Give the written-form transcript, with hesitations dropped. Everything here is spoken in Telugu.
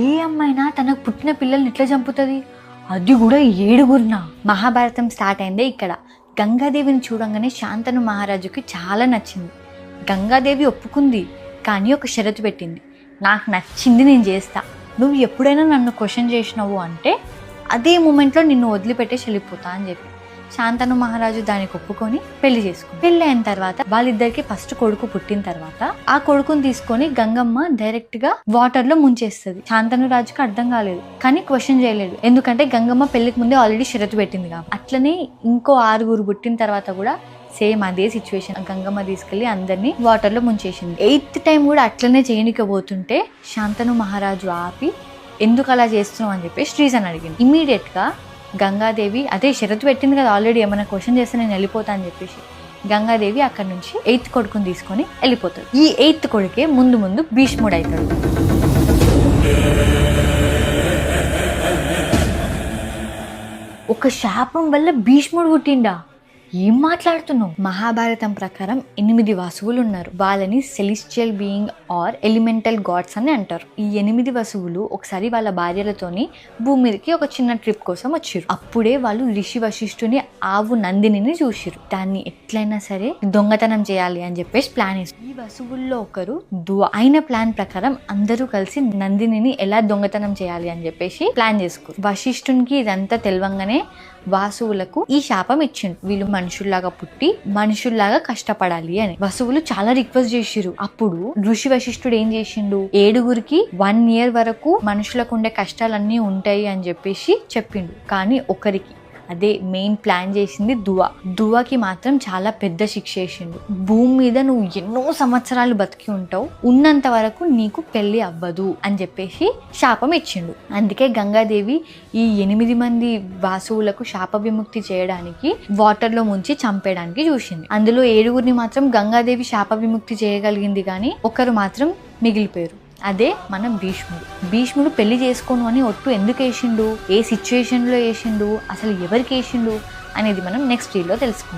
ఏ అమ్మాయినా తనకు పుట్టిన పిల్లల్ని ఎట్లా చంపుతుంది, అది కూడా 7గురినా? మహాభారతం స్టార్ట్ అయిందే ఇక్కడ. గంగాదేవిని చూడంగానే శాంతను మహారాజుకి చాలా నచ్చింది. గంగాదేవి ఒప్పుకుంది, కానీ ఒక షరతు పెట్టింది. నాకు నచ్చింది నేను చేస్తా, నువ్వు ఎప్పుడైనా నన్ను క్వశ్చన్ చేసినావు అంటే అదే మూమెంట్లో నిన్ను వదిలిపెట్టేసి వెళ్ళిపోతా అని చెప్పి శాంతను మహారాజు దానికి ఒప్పుకొని పెళ్లి చేసుకుంది. పెళ్లి అయిన తర్వాత వాళ్ళిద్దరికి ఫస్ట్ కొడుకు పుట్టిన తర్వాత ఆ కొడుకుని తీసుకొని గంగమ్మ డైరెక్ట్ గా వాటర్ లో ముంచేస్తుంది. శాంతను రాజుకి అర్థం కాలేదు, కానీ క్వశ్చన్ చేయలేదు, ఎందుకంటే గంగమ్మ పెళ్లికి ముందే ఆల్రెడీ షరతు పెట్టింది కాబట్టి. అట్లనే ఇంకో 6 పుట్టిన తర్వాత కూడా సేమ్ అదే సిచ్యువేషన్. గంగమ్మ తీసుకెళ్లి అందరినీ వాటర్ లో ముంచేసింది. 8th టైం కూడా అట్లనే చేయనికపోతుంటే శాంతను మహారాజు ఆపి ఎందుకు అలా చేస్తున్నావు అని చెప్పేసి రీజన్ అడిగింది. ఇమీడియట్ గా గంగాదేవి అదే షరతు పెట్టింది కదా ఆల్రెడీ, ఏమైనా క్వశ్చన్ చేస్తే నేను వెళ్ళిపోతా అని చెప్పేసి గంగాదేవి అక్కడ నుంచి 8th కొడుకుని తీసుకొని వెళ్ళిపోతాడు. ఈ 8th కొడుకే ముందు ముందు భీష్ముడు అవుతాడు. ఒక శాపం వల్ల భీష్ముడు పుట్టిండా? ఏం మాట్లాడుతున్నావు? మహాభారతం ప్రకారం 8 వసువులు ఉన్నారు. వాళ్ళని celestial being or elemental gods అని అంటారు. ఈ 8 వసువులు ఒకసారి వాళ్ళ భార్యలతోని భూమి మీదకి ఒక చిన్న ట్రిప్ కోసం వచ్చారు. అప్పుడే వాళ్ళు ఋషి వశిష్ఠుని ఆవు నందిని చూసిరు. దాన్ని ఎట్లయినా సరే దొంగతనం చేయాలి అని చెప్పేసి ప్లాన్ వేసి ఈ వసువుల్లో ఒకరు దువ. అయిన ప్లాన్ ప్రకారం అందరూ కలిసి నందిని ఎలా దొంగతనం చేయాలి అని చెప్పేసి ప్లాన్ చేసుకున్నారు. వశిష్ఠునికి ఇదంతా తెలవంగానే వాసువులకు ఈ శాపం ఇచ్చిండు, వీళ్ళు మనుషుల్లాగా పుట్టి మనుషుల్లాగా కష్టపడాలి అని. వసువులు చాలా రిక్వెస్ట్ చేసిరు. అప్పుడు ఋషి వశిష్ఠుడు ఏం చేసిండు, 7గురికి 1 year వరకు మనుషులకు ఉండే కష్టాలన్నీ ఉంటాయి అని చెప్పేసి చెప్పిండు. కానీ ఒకరికి, అదే మెయిన్ ప్లాన్ చేసింది దువ్వకి మాత్రం చాలా పెద్ద శిక్ష వేసిండు. భూమి మీద నువ్వు ఎన్నో సంవత్సరాలు బతికి ఉంటావు, ఉన్నంత వరకు నీకు పెళ్లి అవ్వదు అని చెప్పేసి శాపం ఇచ్చిండు. అందుకే గంగాదేవి ఈ 8 మంది వాసువులకు శాప విముక్తి చేయడానికి వాటర్ లో ముంచి చంపేయడానికి చూసింది. అందులో 7గురిని మాత్రం గంగాదేవి శాప విముక్తి చేయగలిగింది, కానీ ఒకరు మాత్రం మిగిలిపోయారు. అదే మన భీష్ముడు పెళ్లి చేసుకోను అని ఒట్టు ఎందుకు వేసిండు, ఏ సిచ్యువేషన్లో వేసిండు, అసలు ఎవరికి వేసిండు అనేది మనం నెక్స్ట్ వీడియోలో తెలుసుకుందాం.